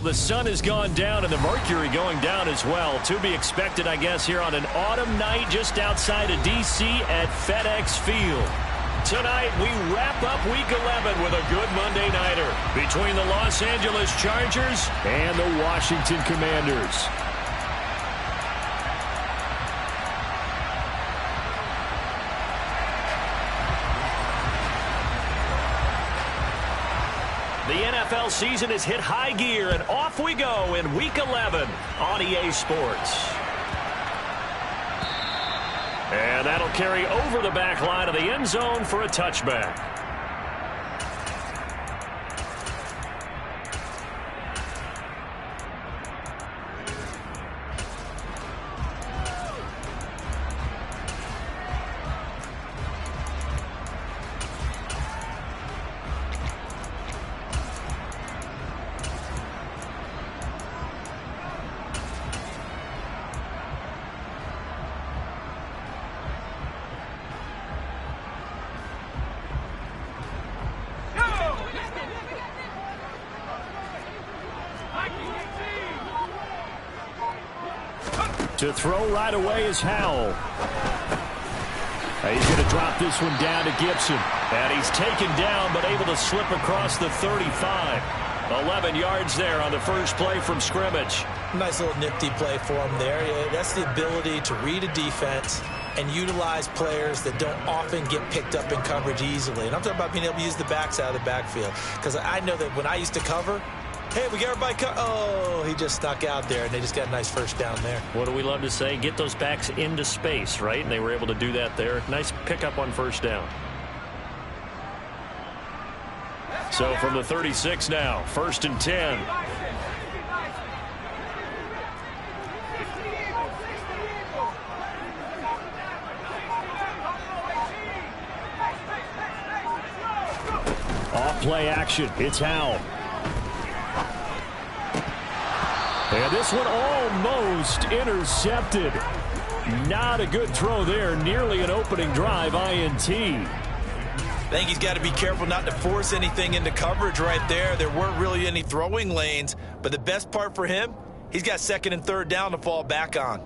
The sun has gone down and the mercury going down as well. To be expected, I guess, here on an autumn night just outside of D.C. at FedEx Field. Tonight, we wrap up Week 11 with a good Monday nighter between the Los Angeles Chargers and the Washington Commanders. The NFL season has hit high gear, and off we go in Week 11 on EA Sports. And that'll carry over the back line of the end zone for a touchback. To throw right away is Howell. He's going to drop this one down to Gibson. And he's taken down but able to slip across the 35. 11 yards there on the first play from scrimmage. Nice little nifty play for him there. That's the ability to read a defense and utilize players that don't often get picked up in coverage easily. And I'm talking about being able to use the backs out of the backfield. Because I know that when I used to cover, hey, we got everybody oh, he just snuck out there, and they just got a nice first down there. What do we love to say? Get those backs into space, right? And they were able to do that there. Nice pickup on first down. So from the 36 now, 1st and 10. Off play action. It's Howell. And this one almost intercepted. Not a good throw there. Nearly an opening drive INT. I think he's got to be careful not to force anything into coverage right there. There weren't really any throwing lanes. But the best part for him, he's got 2nd and 3rd down to fall back on.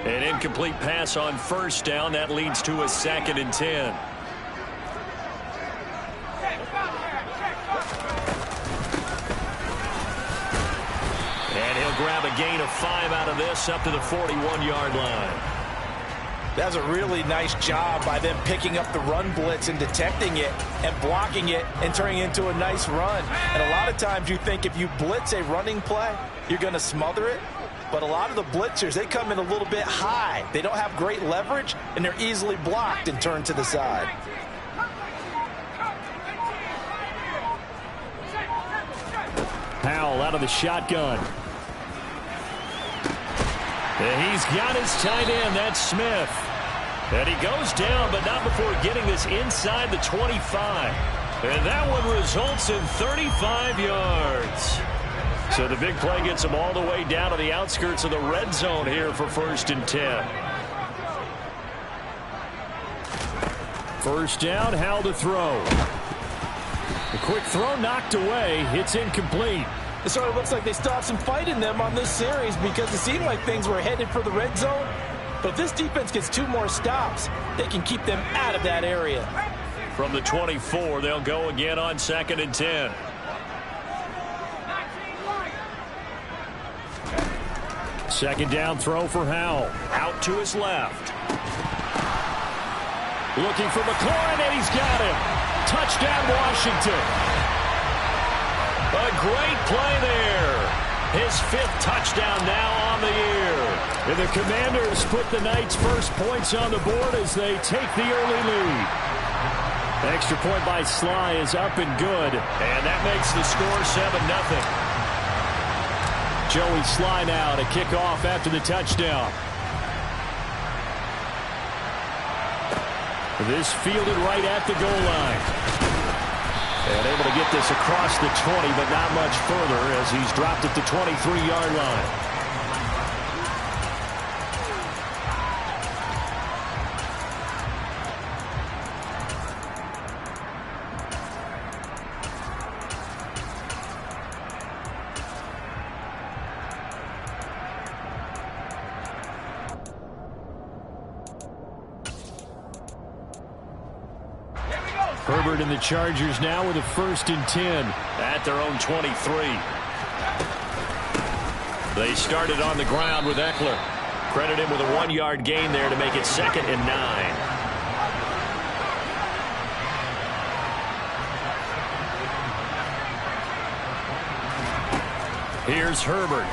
An incomplete pass on first down. That leads to a 2nd and 10. And he'll grab a gain of 5 out of this up to the 41-yard line. That's a really nice job by them picking up the run blitz and detecting it and blocking it and turning it into a nice run. And a lot of times you think if you blitz a running play, you're going to smother it. But a lot of the blitzers, they come in a little bit high. They don't have great leverage, and they're easily blocked and turned to the side. Howell out of the shotgun. And he's got his tight end. That's Smith. And he goes down, but not before getting this inside the 25. And that one results in 35 yards. So the big play gets him all the way down to the outskirts of the red zone here for 1st and 10. First down, Howell to throw. A quick throw knocked away. It's incomplete. It sort of looks like they still have some fight in them on this series because it seemed like things were headed for the red zone. But if this defense gets 2 more stops, they can keep them out of that area. From the 24, they'll go again on 2nd and 10. Second down throw for Howell. Out to his left. Looking for McLaurin, and he's got him. Touchdown, Washington. A great play there. His 5th touchdown now on the year. And the Commanders put the Knights' first points on the board as they take the early lead. Extra point by Sly is up and good. And that makes the score 7-0. Joey Sly now to kick off after the touchdown. This fielded right at the goal line. And able to get this across the 20, but not much further as he's dropped at the 23-yard line. Herbert and the Chargers now with a 1st and 10 at their own 23. They started on the ground with Eckler. Credit him with a 1-yard gain there to make it 2nd and 9. Here's Herbert.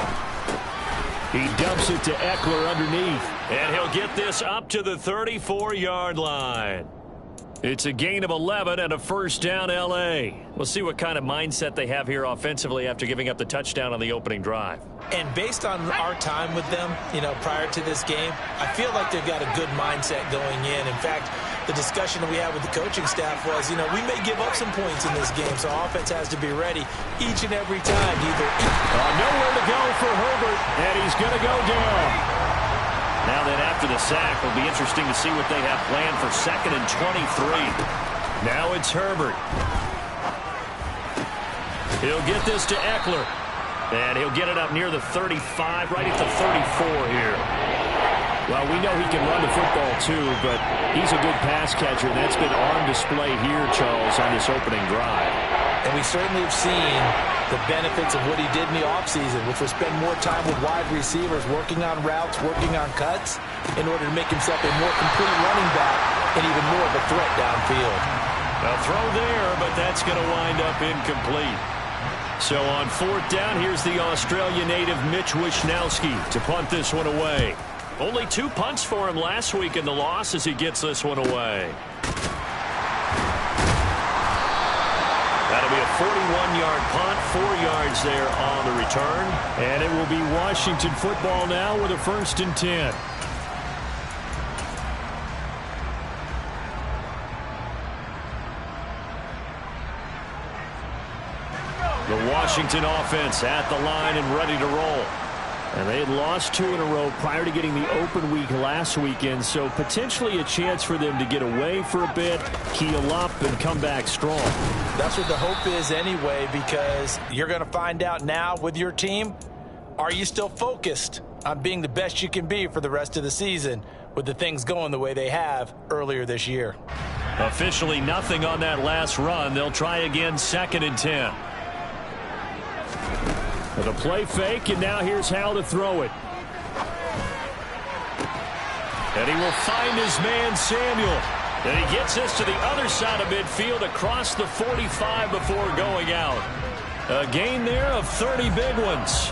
He dumps it to Eckler underneath. And he'll get this up to the 34-yard line. It's a gain of 11 and a 1st down L.A. We'll see what kind of mindset they have here offensively after giving up the touchdown on the opening drive. And based on our time with them, prior to this game, I feel like they've got a good mindset going in. In fact, the discussion that we had with the coaching staff was, we may give up some points in this game, so offense has to be ready each and every time. Nowhere to go for Herbert, and he's going to go down. Now then, after the sack, it'll be interesting to see what they have planned for 2nd and 23. Now it's Herbert. He'll get this to Eckler. And he'll get it up near the 35, right at the 34 here. Well, we know he can run the football too, but he's a good pass catcher, and that's been on display here, Charles, on this opening drive. And we certainly have seen the benefits of what he did in the offseason, which was spend more time with wide receivers, working on routes, working on cuts, in order to make himself a more complete running back and even more of a threat downfield. A throw there, but that's going to wind up incomplete. So on 4th down, here's the Australia native Mitch Wishnowsky to punt this one away. Only 2 punts for him last week in the loss as he gets this one away. That'll be a 41-yard punt, 4 yards there on the return. And it will be Washington football now with a 1st and 10. The Washington offense at the line and ready to roll. And they had lost 2 in a row prior to getting the open week last weekend, so potentially a chance for them to get away for a bit, heal up, and come back strong. That's what the hope is anyway, because you're going to find out now with your team, are you still focused on being the best you can be for the rest of the season with the things going the way they have earlier this year? Officially nothing on that last run. They'll try again 2nd and 10. With a play fake, and now here's how to throw it. And he will find his man, Samuel. And he gets this to the other side of midfield across the 45 before going out. A gain there of 30 big ones.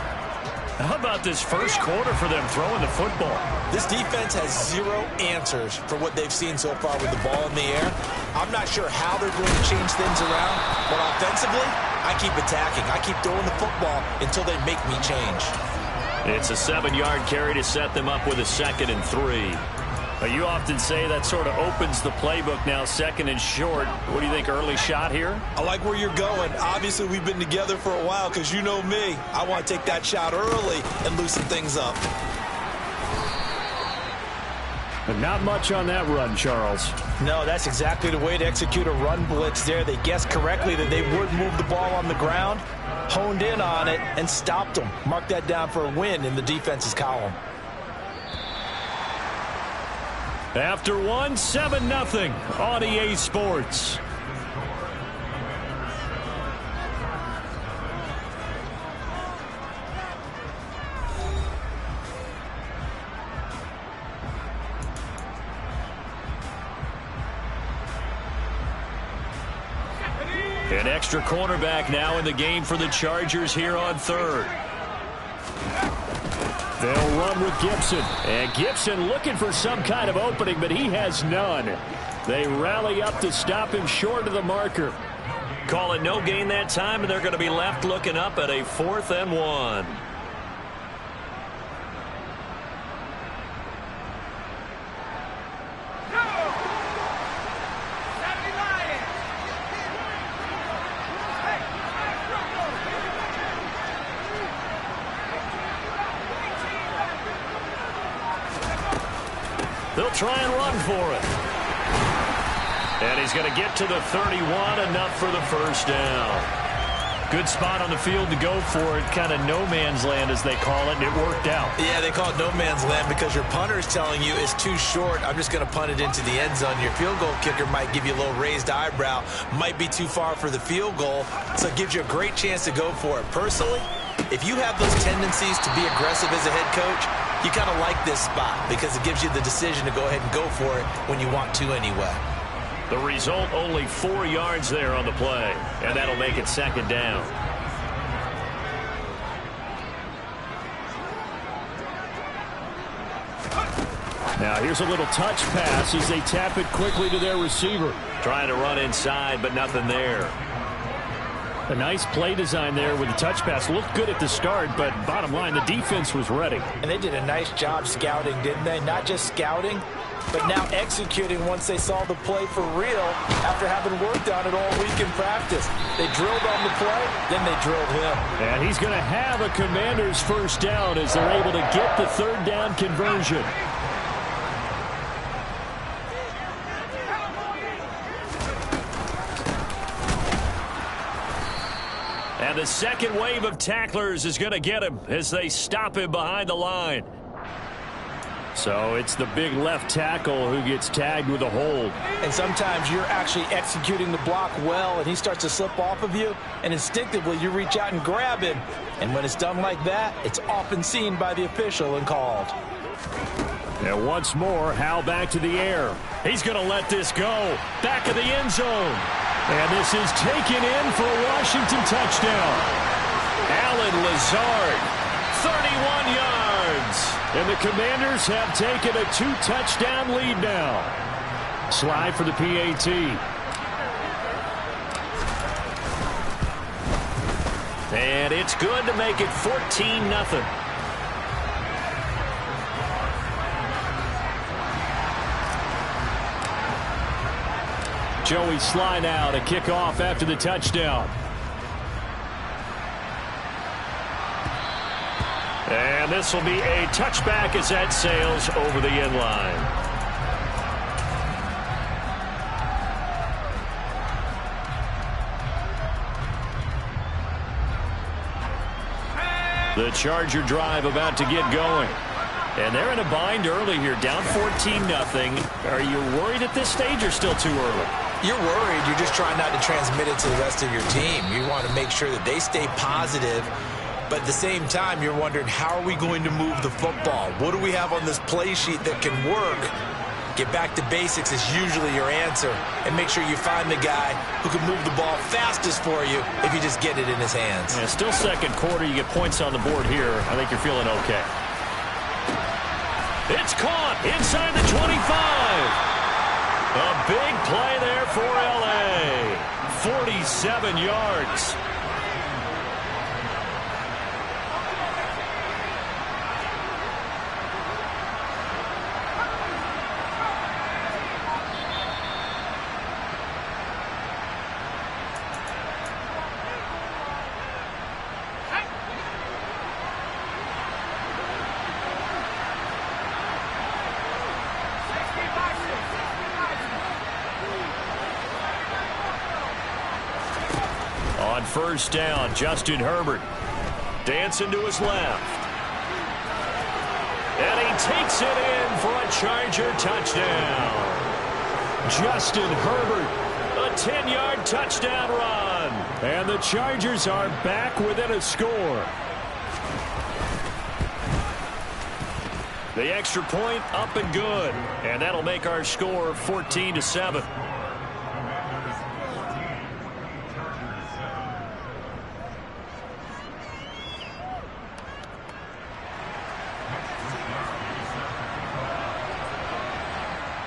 How about this first quarter for them throwing the football? This defense has 0 answers for what they've seen so far with the ball in the air. I'm not sure how they're going to change things around, but offensively, I keep attacking. I keep throwing the football until they make me change. It's a 7-yard carry to set them up with a 2nd and 3. You often say that sort of opens the playbook now, 2nd and short. What do you think, early shot here? I like where you're going. Obviously, we've been together for a while because you know me. I want to take that shot early and loosen things up. But not much on that run, Charles. No, that's exactly the way to execute a run blitz there. They guessed correctly that they would move the ball on the ground, honed in on it, and stopped them. Mark that down for a win in the defense's column. After 1, 7-0 on EA Sports. An extra cornerback now in the game for the Chargers here on 3rd. They'll run with Gibson. And Gibson looking for some kind of opening, but he has none. They rally up to stop him short of the marker. Call it no gain that time, and they're going to be left looking up at a 4th and 1. They'll try and run for it. And he's going to get to the 31, enough for the 1st down. Good spot on the field to go for it. Kind of no man's land, as they call it, and it worked out. Yeah, they call it no man's land because your punter is telling you it's too short. I'm just going to punt it into the end zone. Your field goal kicker might give you a little raised eyebrow. Might be too far for the field goal, so it gives you a great chance to go for it. Personally, if you have those tendencies to be aggressive as a head coach, you kind of like this spot because it gives you the decision to go ahead and go for it when you want to anyway. The result, only 4 yards there on the play, and that'll make it 2nd down. Now here's a little touch pass as they tap it quickly to their receiver. Trying to run inside, but nothing there. A nice play design there with the touch pass. Looked good at the start, but bottom line, the defense was ready. And they did a nice job scouting, didn't they? Not just scouting, but now executing once they saw the play for real after having worked on it all week in practice. They drilled on the play, then they drilled him. And he's going to have a Commanders first down as they're able to get the 3rd down conversion. And the second wave of tacklers is going to get him as they stop him behind the line. So it's the big left tackle who gets tagged with a hold. And sometimes you're actually executing the block well, and he starts to slip off of you, and instinctively you reach out and grab him. And when it's done like that, it's often seen by the official and called. And once more, Howell back to the air. He's going to let this go. Back of the end zone. And this is taken in for a Washington touchdown. Allen Lazard, 31 yards. And the Commanders have taken a 2-touchdown lead now. Slide for the PAT. And it's good to make it 14-0. Joey Slye now to kick off after the touchdown. And this will be a touchback as that sails over the end line. The Charger drive about to get going. And they're in a bind early here, down 14-0. Are you worried at this stage or still too early? You're worried. You're just trying not to transmit it to the rest of your team. You want to make sure that they stay positive, but at the same time, you're wondering, how are we going to move the football? What do we have on this play sheet that can work? Get back to basics is usually your answer, and make sure you find the guy who can move the ball fastest for you if you just get it in his hands. Yeah, still second quarter. You get points on the board here. I think you're feeling okay. It's caught inside the 25. A big play there for L.A. 47 yards. On first down, Justin Herbert dancing to his left. And he takes it in for a Charger touchdown. Justin Herbert, a 10-yard touchdown run. And the Chargers are back within a score. The extra point up and good. And that'll make our score 14-7.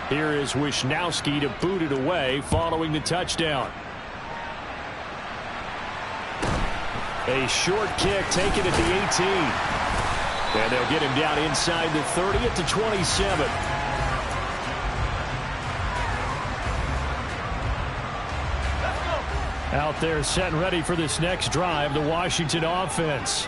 Here is Wisnowski to boot it away following the touchdown. A short kick taken at the 18. And they'll get him down inside the 30 at the 27. Out there set and ready for this next drive, the Washington offense.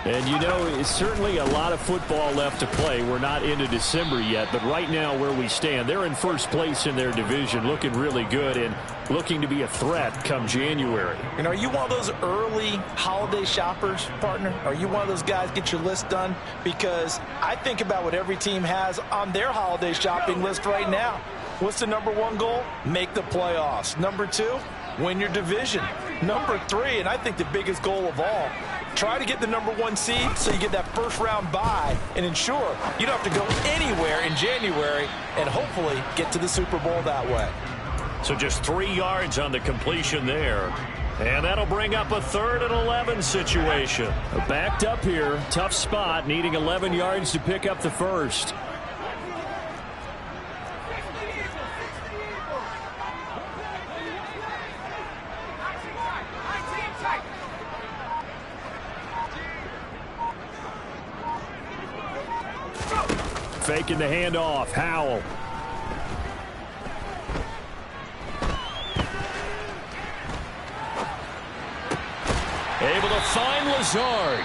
And, you know, it's certainly a lot of football left to play. We're not into December yet, but right now where we stand, they're in first place in their division, looking really good. And looking to be a threat come January. And are you one of those early holiday shoppers, partner? Are you one of those guys get your list done? Because I think about what every team has on their holiday shopping list right now. What's the number one goal? Make the playoffs. Number two, win your division. Number three, and I think the biggest goal of all, try to get the number one seed so you get that first round bye and ensure you don't have to go anywhere in January and hopefully get to the Super Bowl that way. So just 3 yards on the completion there. And that'll bring up a 3rd and 11 situation. Backed up here, tough spot, needing 11 yards to pick up the first. Faking the handoff, Howell. Able to find Lazard.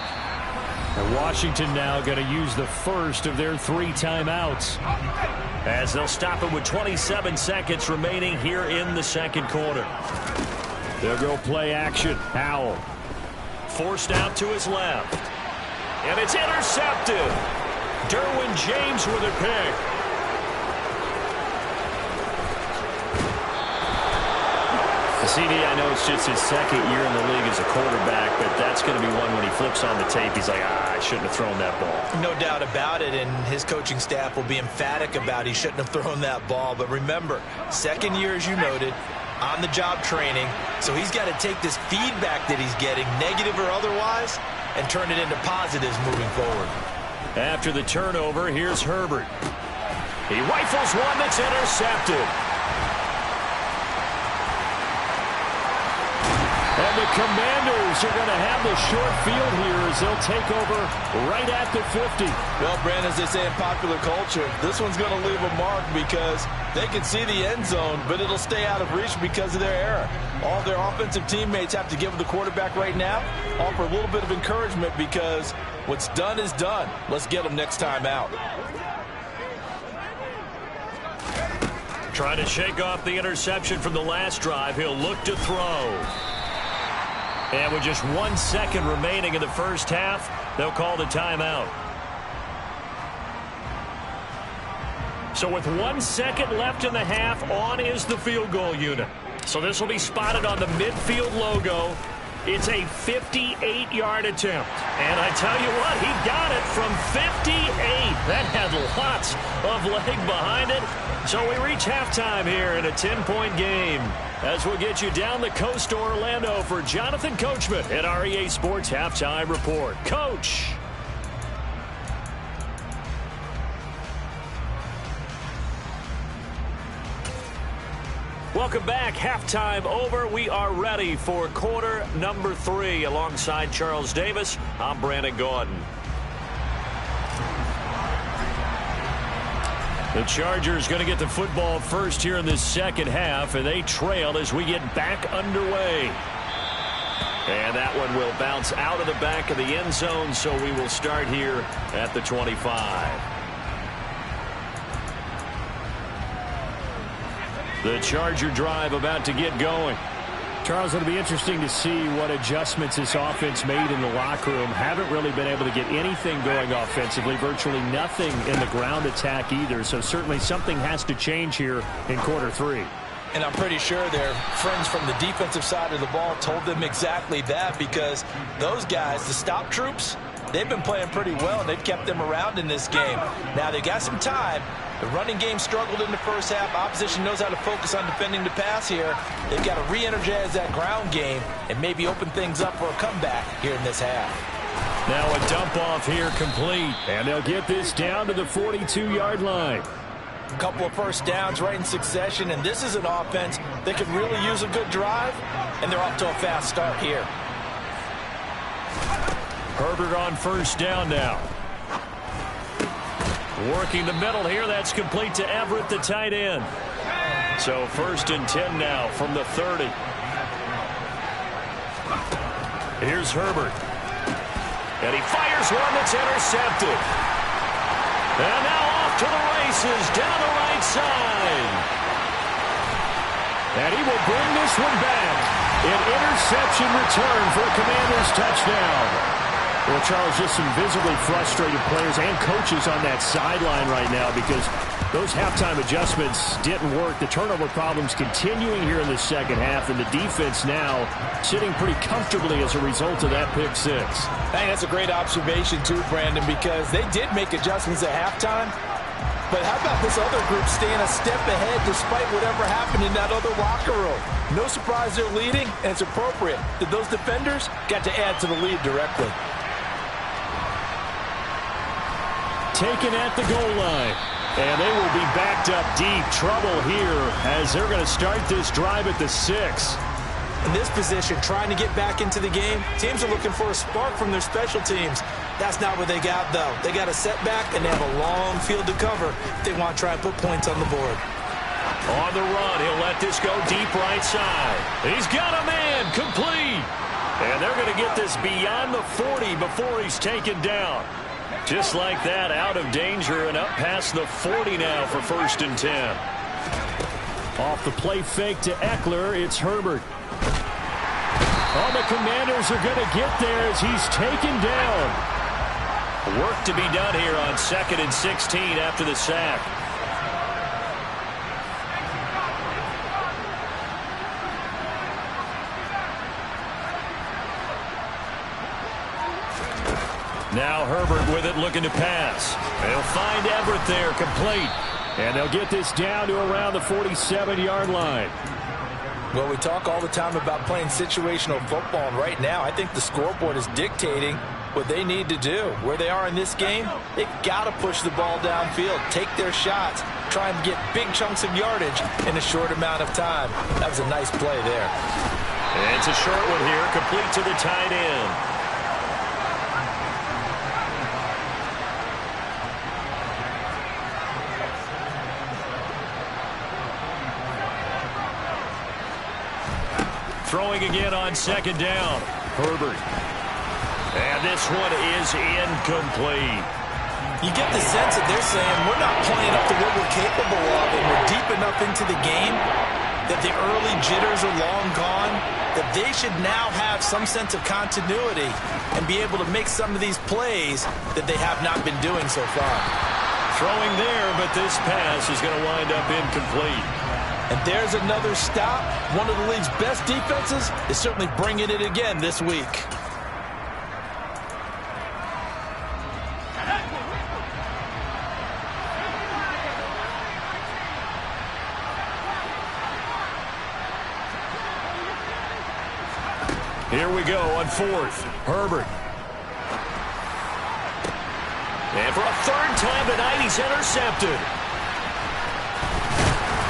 And Washington now going to use the first of their 3 timeouts, as they'll stop it with 27 seconds remaining here in the second quarter. They'll go play action. Howell forced out to his left. And it's intercepted. Derwin James with a pick. CD, I know it's just his second year in the league as a quarterback, but that's going to be one when he flips on the tape, he's like, I shouldn't have thrown that ball. No doubt about it, and his coaching staff will be emphatic about he shouldn't have thrown that ball. But remember, second year, as you noted, on-the-job training, so he's got to take this feedback that he's getting, negative or otherwise, and turn it into positives moving forward. After the turnover, here's Herbert. He rifles one that's intercepted. And the Commanders are going to have the short field here as they'll take over right at the 50. Well, Brandon, as they say in popular culture, this one's going to leave a mark because they can see the end zone, but it'll stay out of reach because of their error. All their offensive teammates have to give the quarterback right now, offer a little bit of encouragement because what's done is done. Let's get them next time out. Trying to shake off the interception from the last drive. He'll look to throw. And with just 1 second remaining in the first half, they'll call the timeout. So with 1 second left in the half, on is the field goal unit. So this will be spotted on the midfield logo. It's a 58-yard attempt. And I tell you what, he got it from 58. That had lots of leg behind it. So we reach halftime here in a 10-point game, as we'll get you down the coast to Orlando for Jonathan Coachman at our EA Sports Halftime Report. Coach. Welcome back. Halftime over. We are ready for quarter number 3. Alongside Charles Davis, I'm Brandon Gordon. The Chargers going to get the football first here in this second half, and they trail as we get back underway. And that one will bounce out of the back of the end zone, so we will start here at the 25. The Charger drive about to get going. Charles, it'll be interesting to see what adjustments this offense made in the locker room. Haven't really been able to get anything going offensively, virtually nothing in the ground attack either. So certainly something has to change here in quarter 3. And I'm pretty sure their friends from the defensive side of the ball told them exactly that, because those guys, the stop troops, they've been playing pretty well, and they've kept them around in this game. Now, they got some time. The running game struggled in the first half. Opposition knows how to focus on defending the pass here. They've got to re-energize that ground game and maybe open things up for a comeback here in this half. Now a dump off here complete, and they'll get this down to the 42-yard line. A couple of first downs right in succession, and this is an offense that could really use a good drive, and they're off to a fast start here. Herbert on first down now. Working the middle here. That's complete to Everett, the tight end. So 1st and 10 now from the 30. Here's Herbert. And he fires one that's intercepted. And now off to the races down the right side. And he will bring this one back. An interception return for a Commanders touchdown. Well, Charles, just some visibly frustrated players and coaches on that sideline right now because those halftime adjustments didn't work. The turnover problems continuing here in the second half, and the defense now sitting pretty comfortably as a result of that pick six. I think that's a great observation, too, Brandon, because they did make adjustments at halftime. But how about this other group staying a step ahead despite whatever happened in that other locker room? No surprise they're leading, and it's appropriate that those defenders got to add to the lead directly. Taken at the goal line. And they will be backed up deep. Trouble here as they're going to start this drive at the 6. In this position, trying to get back into the game, teams are looking for a spark from their special teams. That's not what they got, though. They got a setback, and they have a long field to cover if they want to try and put points on the board. On the run, he'll let this go deep right side. He's got a man, complete. And they're going to get this beyond the 40 before he's taken down. Just like that, out of danger and up past the 40 now for 1st and 10. Off the play fake to Eckler, it's Herbert. Oh, the Commanders are going to get there as he's taken down. Work to be done here on 2nd and 16 after the sack. Now Herbert with it, looking to pass. They'll find Everett there, complete. And they'll get this down to around the 47-yard line. Well, we talk all the time about playing situational football, and right now I think the scoreboard is dictating what they need to do. Where they are in this game, they've got to push the ball downfield, take their shots, try and get big chunks of yardage in a short amount of time. That was a nice play there. And it's a short one here, complete to the tight end. Throwing again on 2nd down. Herbert. And this one is incomplete. You get the sense that they're saying we're not playing up to what we're capable of, and we're deep enough into the game that the early jitters are long gone, that they should now have some sense of continuity and be able to make some of these plays that they have not been doing so far. Throwing there, but this pass is going to wind up incomplete. And there's another stop. One of the league's best defenses is certainly bringing it again this week. Here we go on 4th. Herbert. And for a 3rd time tonight, he's intercepted.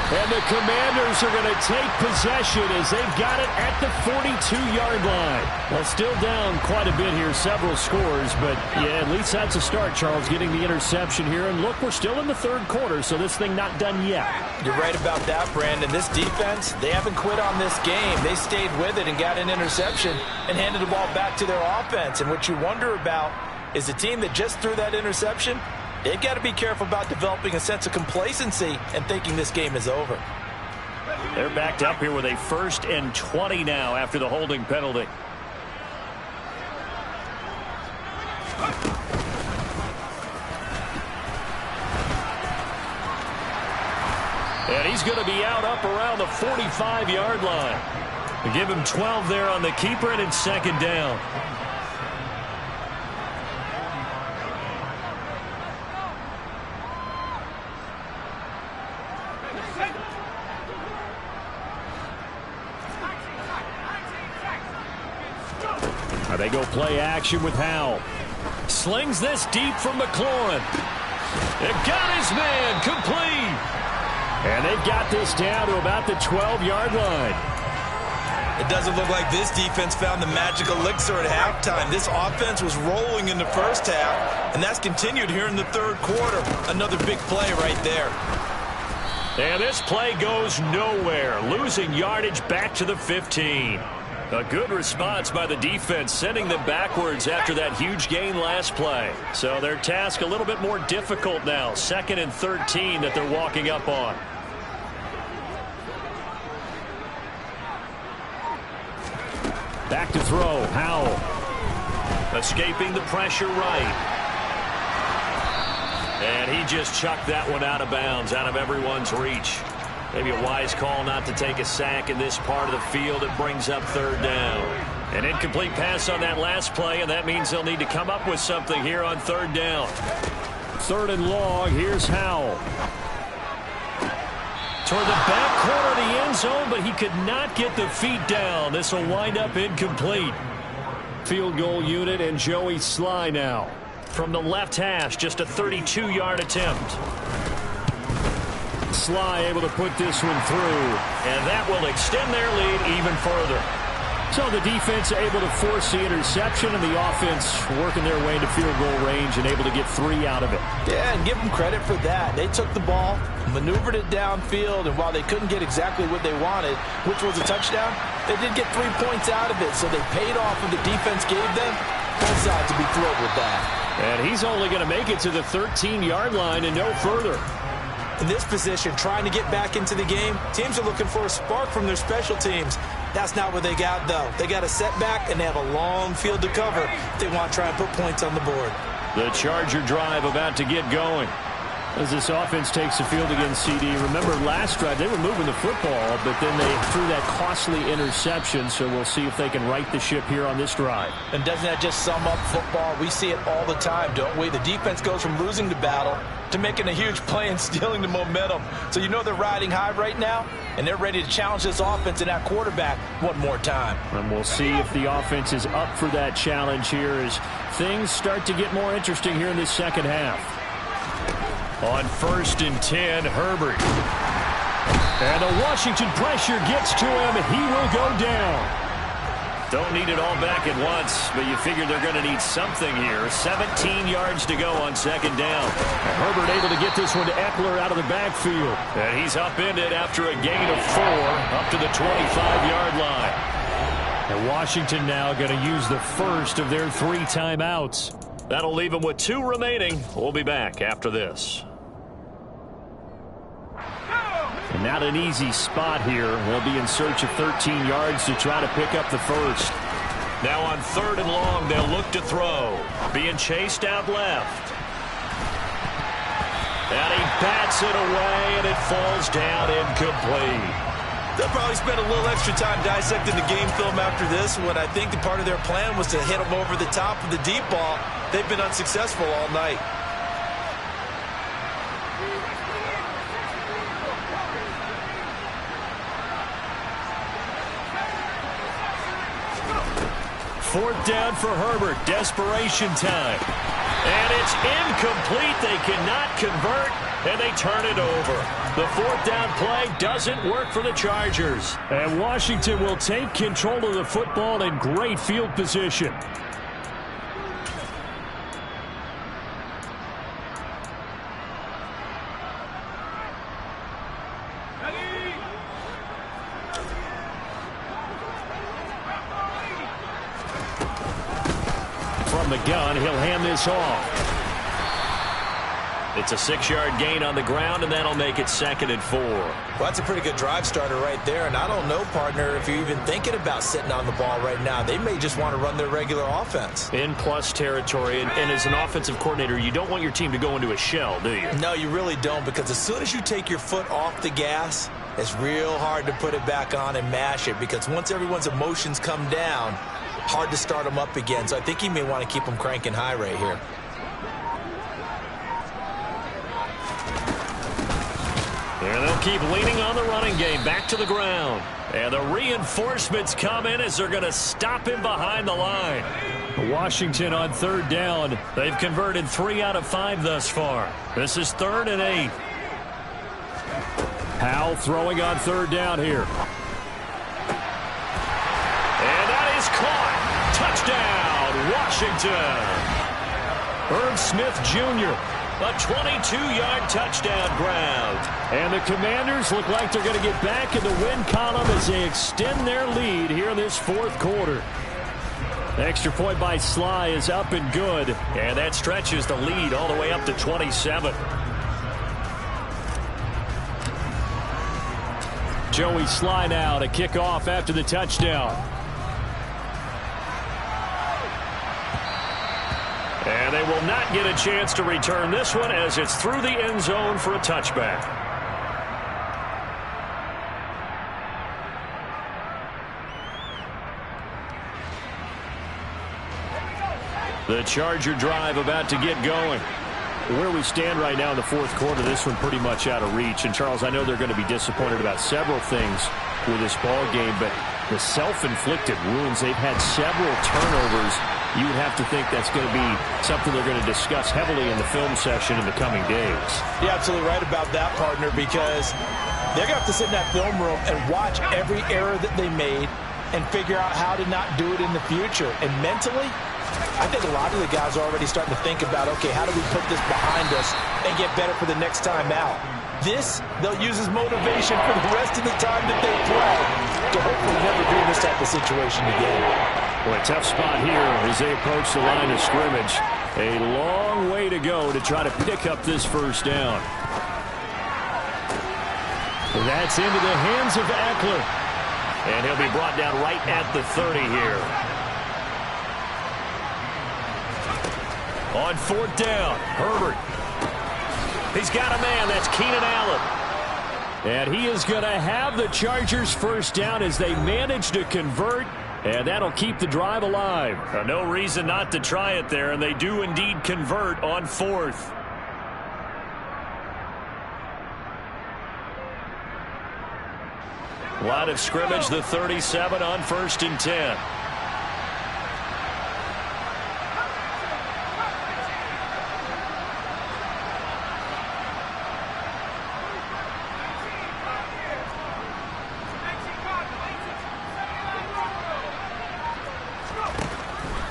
And the Commanders are going to take possession as they've got it at the 42-yard line. Well, still down quite a bit here, several scores, but yeah, at least that's a start, Charles, getting the interception here. And look, we're still in the 3rd quarter, so this thing not done yet. You're right about that, Brandon. This defense, they haven't quit on this game. They stayed with it and got an interception and handed the ball back to their offense. And what you wonder about is the team that just threw that interception, they've got to be careful about developing a sense of complacency and thinking this game is over. They're backed up here with a 1st and 20 now after the holding penalty. And he's going to be out up around the 45-yard line. They give him 12 there on the keeper, and it's 2nd down. They go play action with Howell. Slings this deep from McLaurin. It got his man, complete. And they've got this down to about the 12-yard line. It doesn't look like this defense found the magic elixir at halftime. This offense was rolling in the 1st half, and that's continued here in the 3rd quarter. Another big play right there. And this play goes nowhere, losing yardage back to the 15. A good response by the defense, sending them backwards after that huge gain last play. So their task a little bit more difficult now. 2nd and 13 that they're walking up on. Back to throw, Howell. Escaping the pressure right. And he just chucked that one out of bounds, out of everyone's reach. Maybe a wise call not to take a sack in this part of the field. It brings up third down. An incomplete pass on that last play, and that means they'll need to come up with something here on third down. Third and long, here's Howell. Toward the back corner of the end zone, but he could not get the feet down. This will wind up incomplete. Field goal unit and Joey Slye now. From the left hash, just a 32-yard attempt. Slye able to put this one through, and that will extend their lead even further. So the defense able to force the interception, and the offense working their way into field goal range and able to get 3 out of it. Yeah, and give them credit for that. They took the ball, maneuvered it downfield, and while they couldn't get exactly what they wanted, which was a touchdown, they did get 3 points out of it, so they paid off what the defense gave them. Both sides to be thrilled with that. And he's only going to make it to the 13-yard line and no further. In this position, trying to get back into the game, teams are looking for a spark from their special teams. That's not what they got, though. They got a setback, and they have a long field to cover if they want to try and put points on the board. The Charger drive about to get going. As this offense takes the field against CD. Remember, last drive, they were moving the football, but then they threw that costly interception, so we'll see if they can right the ship here on this drive. And doesn't that just sum up football? We see it all the time, don't we? The defense goes from losing the battle to making a huge play and stealing the momentum. So you know they're riding high right now, and they're ready to challenge this offense and that quarterback one more time. And we'll see if the offense is up for that challenge here as things start to get more interesting here in this second half. On 1st and 10, Herbert. And the Washington pressure gets to him. He will go down. Don't need it all back at once, but you figure they're going to need something here. 17 yards to go on second down. And Herbert able to get this one to Eckler out of the backfield. And he's upended after a gain of 4 up to the 25-yard line. And Washington now going to use the first of their 3 timeouts. That'll leave them with 2 remaining. We'll be back after this. And not an easy spot here. They'll be in search of 13 yards to try to pick up the first. Now on 3rd and long, they'll look to throw. Being chased out left. And he bats it away, and it falls down incomplete. They'll probably spend a little extra time dissecting the game film after this, when I think the part of their plan was to hit them over the top of the deep ball. They've been unsuccessful all night. Fourth down for Herbert. Desperation time. And it's incomplete. They cannot convert, and they turn it over. The 4th down play doesn't work for the Chargers. And Washington will take control of the football in great field position. From the gun, he'll hand this off. It's a 6-yard gain on the ground, and that'll make it 2nd and 4. Well, that's a pretty good drive starter right there. And I don't know, partner, if you're even thinking about sitting on the ball right now. They may just want to run their regular offense. In plus territory, and as an offensive coordinator, you don't want your team to go into a shell, do you? No, you really don't, because as soon as you take your foot off the gas, it's real hard to put it back on and mash it, because once everyone's emotions come down, hard to start them up again. So I think he may want to keep them cranking high right here. And they'll keep leaning on the running game. Back to the ground. And the reinforcements come in as they're going to stop him behind the line. Washington on 3rd down. They've converted 3 out of 5 thus far. This is 3rd and 8. Howell throwing on 3rd down here. And that is caught. Touchdown, Washington. Herb Smith Jr., a 22-yard touchdown ground. And the Commanders look like they're going to get back in the win column as they extend their lead here in this 4th quarter. Extra point by Slye is up and good. And that stretches the lead all the way up to 27. Joey Slye now to kick off after the touchdown. And they will not get a chance to return this one as it's through the end zone for a touchback. The Charger drive about to get going. Where we stand right now in the fourth quarter, this one pretty much out of reach. And, Charles, I know they're going to be disappointed about several things with this ball game, but the self-inflicted wounds, they've had several turnovers. You would have to think that's going to be something they're going to discuss heavily in the film session in the coming days. You're absolutely right about that, partner, because they're going to have to sit in that film room and watch every error that they made and figure out how to not do it in the future. And mentally, I think a lot of the guys are already starting to think about, okay, how do we put this behind us and get better for the next time out? This, they'll use as motivation for the rest of the time that they play to hopefully never be in this type of situation again. Well, a tough spot here as they approach the line of scrimmage. A long way to go to try to pick up this first down. That's into the hands of Eckler. And he'll be brought down right at the 30 here. On fourth down, Herbert. He's got a man. That's Keenan Allen. And he is going to have the Chargers first down as they manage to convert. And that'll keep the drive alive. No reason not to try it there, and they do indeed convert on fourth. Line of scrimmage, the 37 on 1st and 10.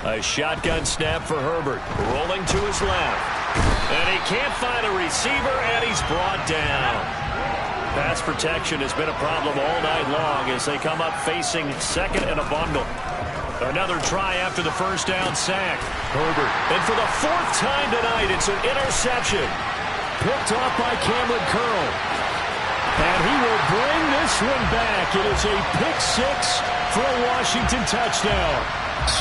A shotgun snap for Herbert. Rolling to his left. And he can't find a receiver, and he's brought down. Pass protection has been a problem all night long as they come up facing second and a bundle. Another try after the first down sack. Herbert. And for the fourth time tonight, it's an interception. Picked off by Cameron Curl. And he will bring this one back. It is a pick six for a Washington touchdown.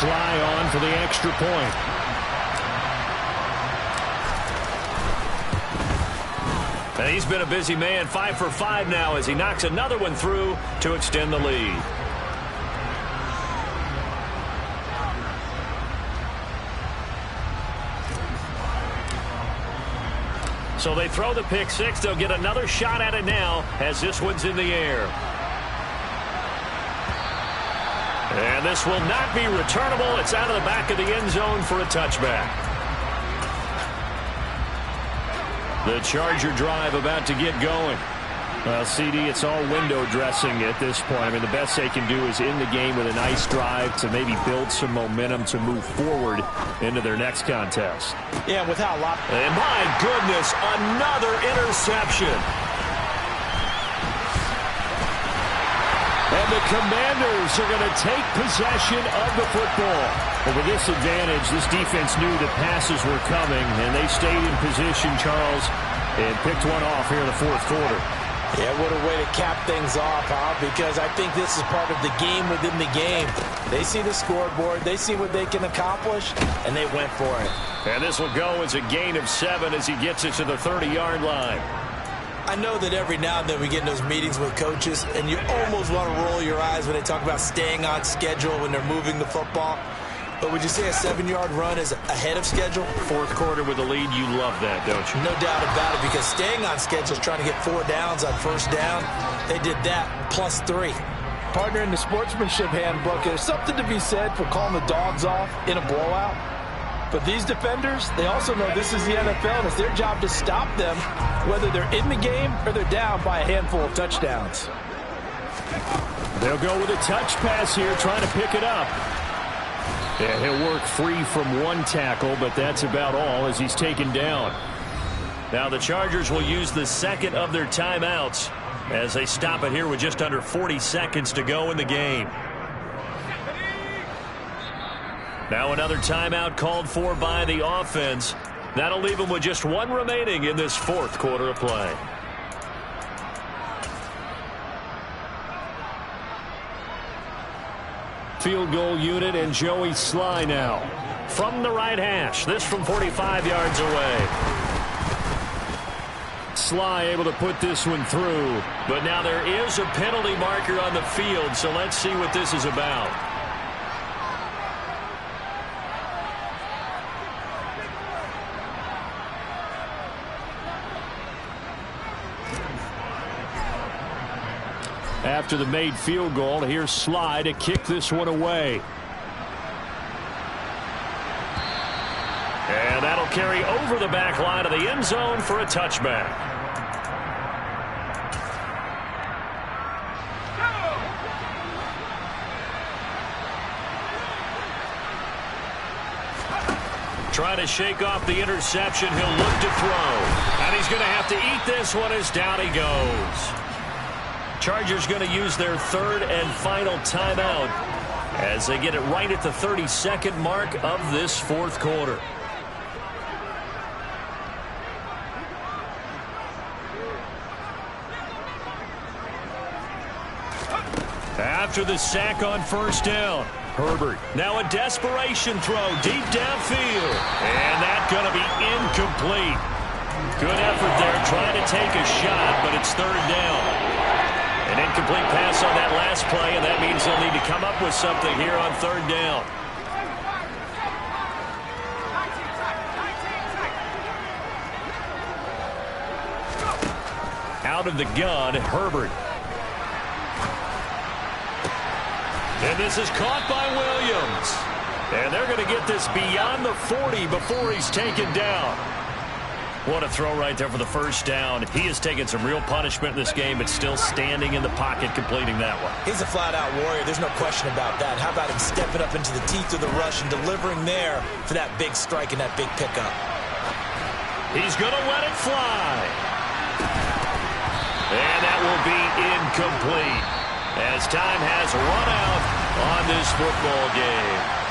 Sly on for the extra point. And he's been a busy man, 5 for 5 now as he knocks another one through to extend the lead. So they throw the pick six. They'll get another shot at it now as this one's in the air. And this will not be returnable. It's out of the back of the end zone for a touchback. The Charger drive about to get going. Well, CD, it's all window dressing at this point. I mean, the best they can do is in the game with a nice drive to maybe build some momentum to move forward into their next contest. Yeah, without a lot. And my goodness, another interception. And the Commanders are going to take possession of the football. But with this advantage, this defense knew that passes were coming, and they stayed in position, Charles, and picked one off here in the fourth quarter. Yeah, what a way to cap things off, huh? Because I think this is part of the game within the game. They see the scoreboard, they see what they can accomplish, and they went for it. And this will go as a gain of 7 as he gets it to the 30-yard line. I know that every now and then we get in those meetings with coaches, and you almost want to roll your eyes when they talk about staying on schedule when they're moving the football. But would you say a 7-yard run is ahead of schedule? Fourth quarter with the lead, you love that, don't you? No doubt about it, because staying on schedule is trying to get 4 downs on first down. They did that, +3. Partner, in the sportsmanship handbook, there's something to be said for calling the dogs off in a blowout. But these defenders, they also know this is the NFL, and it's their job to stop them, whether they're in the game or they're down by a handful of touchdowns. They'll go with a touch pass here, trying to pick it up. Yeah, he'll work free from one tackle, but that's about all as he's taken down. Now the Chargers will use the second of their timeouts as they stop it here with just under 40 seconds to go in the game. Now another timeout called for by the offense. That'll leave them with just 1 remaining in this fourth quarter of play. Field goal unit and Joey Sly now. from the right hash. This from 45 yards away. Sly able to put this one through. But now there is a penalty marker on the field, so let's see what this is about. After the made field goal, here's Sly to kick this one away. And that'll carry over the back line of the end zone for a touchback. Trying to shake off the interception. He'll look to throw. And he's going to have to eat this one as down he goes. Chargers going to use their third and final timeout as they get it right at the 32nd mark of this fourth quarter. After the sack on first down, Herbert now a desperation throw deep downfield. And that's going to be incomplete. Good effort there trying to take a shot, but it's third down. An incomplete pass on that last play, and that means they'll need to come up with something here on third down. Out of the gun, Herbert. And this is caught by Williams. And they're going to get this beyond the 40 before he's taken down. What a throw right there for the first down. He has taken some real punishment in this game, but still standing in the pocket completing that one. He's a flat-out warrior. There's no question about that. How about him stepping up into the teeth of the rush and delivering there for that big strike and that big pickup? He's going to let it fly. And that will be incomplete as time has run out on this football game.